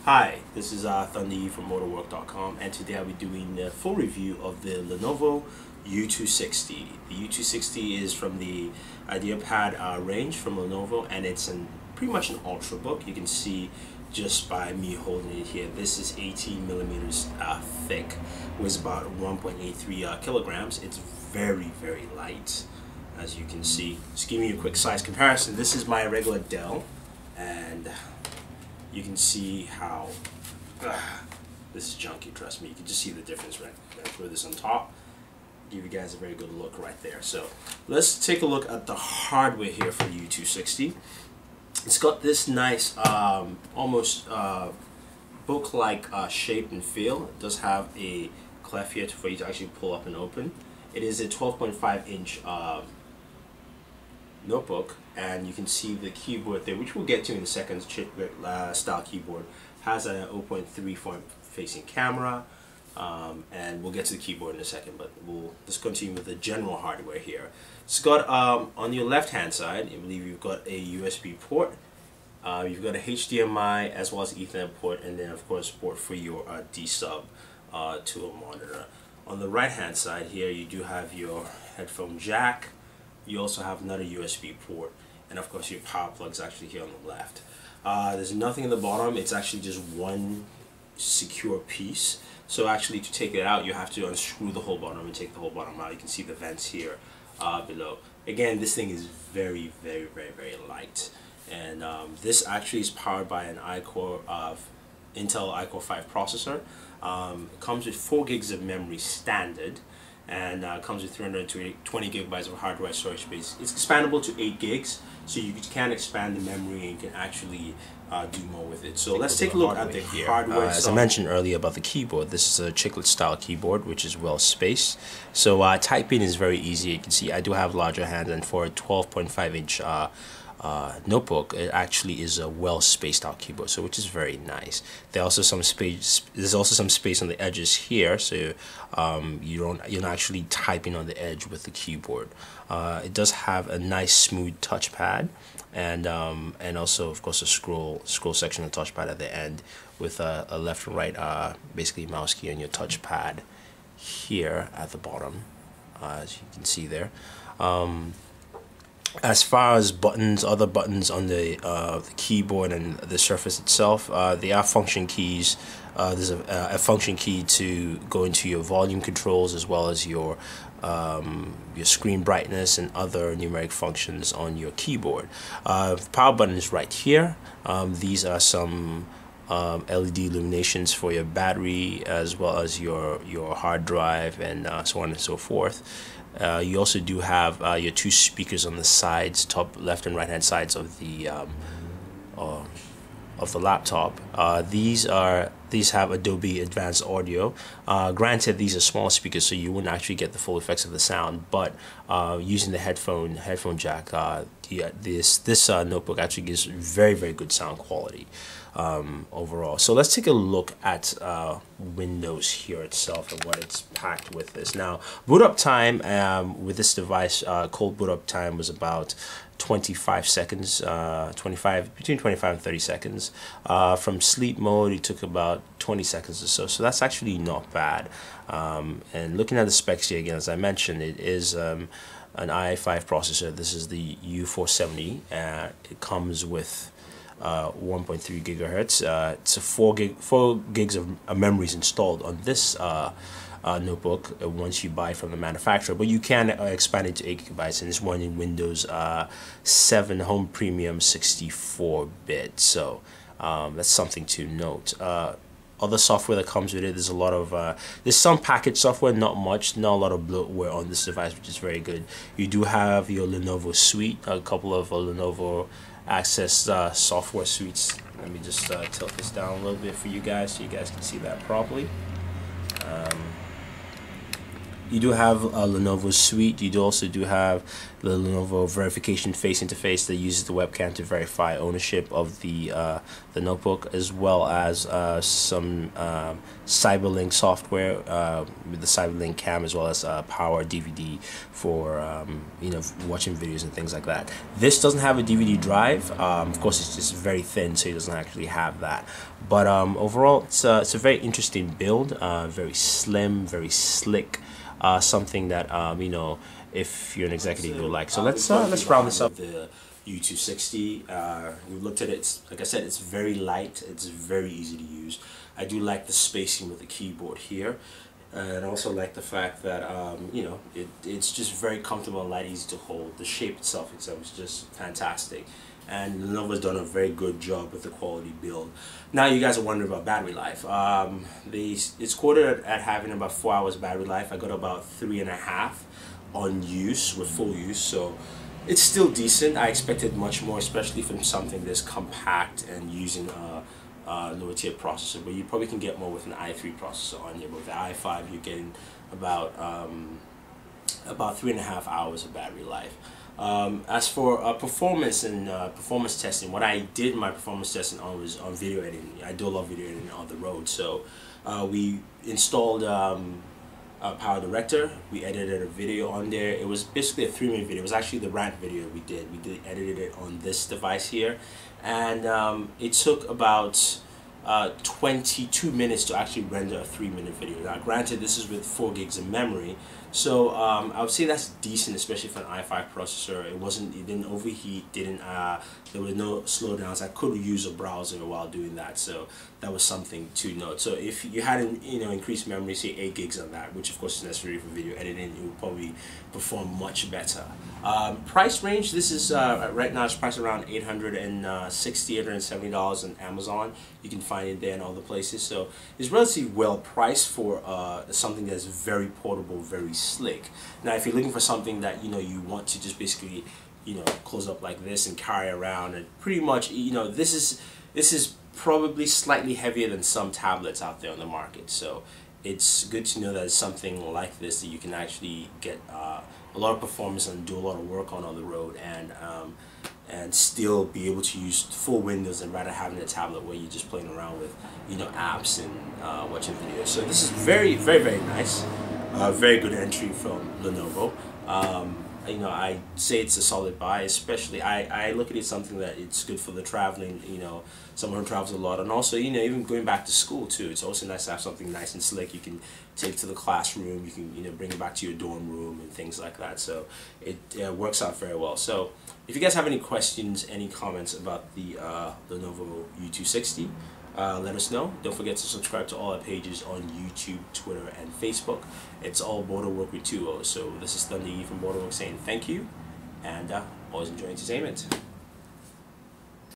Hi, this is Thunder from Booredatwork.com, and today I'll be doing a full review of the Lenovo U260. The U260 is from the IdeaPad range from Lenovo, and it's pretty much an ultrabook. You can see just by me holding it here. This is 18 millimeters thick, weighs about 1.83 kilograms. It's very, very light, as you can see. Just giving you a quick size comparison. This is my regular Dell, and you can see how this is junky, trust me. You can just see the difference right there. Throw this on top, give you guys a very good look right there. So let's take a look at the hardware here for the U260. It's got this nice almost book-like shape and feel. It does have a clef here for you to actually pull up and open. It is a 12.5-inch notebook, and you can see the keyboard there, which we'll get to in a second. Chiclet style keyboard, has a 0.3 front facing camera, and we'll get to the keyboard in a second, but we'll just continue with the general hardware here. It's got on your left hand side, I believe you've got a USB port, you've got a HDMI as well as Ethernet port, and then of course port for your D-sub to a monitor. On the right hand side here, you do have your headphone jack. You also have another USB port, and of course your power plug's actually here on the left. There's nothing in the bottom. It's actually just one secure piece. So actually, to take it out, you have to unscrew the whole bottom and take the whole bottom out. You can see the vents here below. Again, this thing is very, very, very, very light, and this actually is powered by an Intel iCore 5 processor. It comes with 4 gigs of memory standard, and comes with 320 gigabytes of hard drive storage space. It's expandable to 8 gigs, so you can expand the memory and you can actually do more with it. So let's take a look at the hardware. As I mentioned earlier about the keyboard, this is a chiclet style keyboard, which is well spaced. So typing is very easy. You can see I do have larger hands, and for a 12.5-inch notebook, it actually is a well spaced out keyboard, so which is very nice. There's also some space on the edges here, so you're not actually typing on the edge with the keyboard. It does have a nice smooth touchpad, and also of course a scroll section of the touchpad at the end with a left and right basically mouse key on your touchpad here at the bottom, as you can see there. As far as buttons, other buttons on the keyboard and the surface itself, they are function keys. There's a function key to go into your volume controls, as well as your screen brightness and other numeric functions on your keyboard. The power button is right here. These are some LED illuminations for your battery, as well as your hard drive, and so on and so forth. You also do have your 2 speakers on the sides, top left and right hand sides of the laptop. These have Adobe Advanced Audio. Granted, these are small speakers, so you wouldn't actually get the full effects of the sound, but using the headphone jack, this notebook actually gives very, very good sound quality overall. So let's take a look at Windows here itself and what it's packed with this. Now, boot up time with this device, cold boot up time was about 25 seconds, between 25 and 30 seconds. From sleep mode, it took about 20 seconds or so. So that's actually not bad. And looking at the specs here again, as I mentioned, it is an i5 processor. This is the U470. It comes with 1.3 gigahertz. It's a 4 gigs of memories installed on this notebook once you buy from the manufacturer, but you can expand it to 8 gigabytes, and it's running Windows 7 Home Premium 64-bit. So that's something to note. Other software that comes with it, there's a lot of there's some packaged software, not much, not a lot of bloatware on this device, which is very good. You do have your Lenovo suite, a couple of Lenovo Access software suites. Let me just tilt this down a little bit for you guys so you guys can see that properly. you do have a Lenovo suite. You also do have the Lenovo verification face interface that uses the webcam to verify ownership of the notebook, as well as some Cyberlink software with the Cyberlink cam, as well as power DVD for watching videos and things like that. This doesn't have a DVD drive. Of course, it's just very thin, so it doesn't actually have that. But overall, it's a very interesting build. Very slim, very slick. Something that if you're an executive, you'll like. So let's round this up. The U260. We looked at it. Like I said, it's very light. It's very easy to use. I do like the spacing with the keyboard here, and I also like the fact that it's just very comfortable and light, easy to hold. The shape itself is just fantastic. And Lenovo's done a very good job with the quality build. Now you guys are wondering about battery life. It's quoted at having about 4 hours battery life. I got about 3.5 on use, with full use, so it's still decent. I expected much more, especially from something this compact and using a lower tier processor, but you probably can get more with an i3 processor on here. But with the i5, you're getting about 3.5 hours of battery life. As for performance and performance testing, what I did my performance testing on was on video editing. I do a lot of video editing on the road, so we installed Power Director. We edited a video on there. It was basically a 3-minute video. It was actually the rant video we did. We edited it on this device here, and it took about 22 minutes to actually render a 3-minute video. Now granted, this is with 4 gigs of memory, so I would say that's decent, especially for an i5 processor. It didn't overheat, there were no slowdowns. I could use a browser while doing that, so that was something to note. So if you had an increased memory, say 8 gigs on that, which of course is necessary for video editing, it would probably perform much better. Price range, this is right now it's priced around $860, $870 on Amazon. You can find it there in all the places, so it's relatively well priced for something that's very portable, very slick. Now if you're looking for something that you want to just basically close up like this and carry around, and pretty much this is probably slightly heavier than some tablets out there on the market, so it's good to know that it's something like this that you can actually get a lot of performance and do a lot of work on the road, and still be able to use full Windows, and rather having a tablet where you're just playing around with apps and watching videos. So this is very, very, very nice. Very good entry from Lenovo. I say it's a solid buy, especially I look at it as something that it's good for the traveling, someone who travels a lot, and also even going back to school too. It's also nice to have something nice and slick you can take to the classroom. You can bring it back to your dorm room and things like that. So it works out very well. So if you guys have any questions, any comments about the Lenovo U260, let us know. Don't forget to subscribe to all our pages on YouTube, Twitter, and Facebook. It's all Booredatwork with 2 O's. So this is Thunder E from Booredatwork saying thank you, and always enjoy entertainment.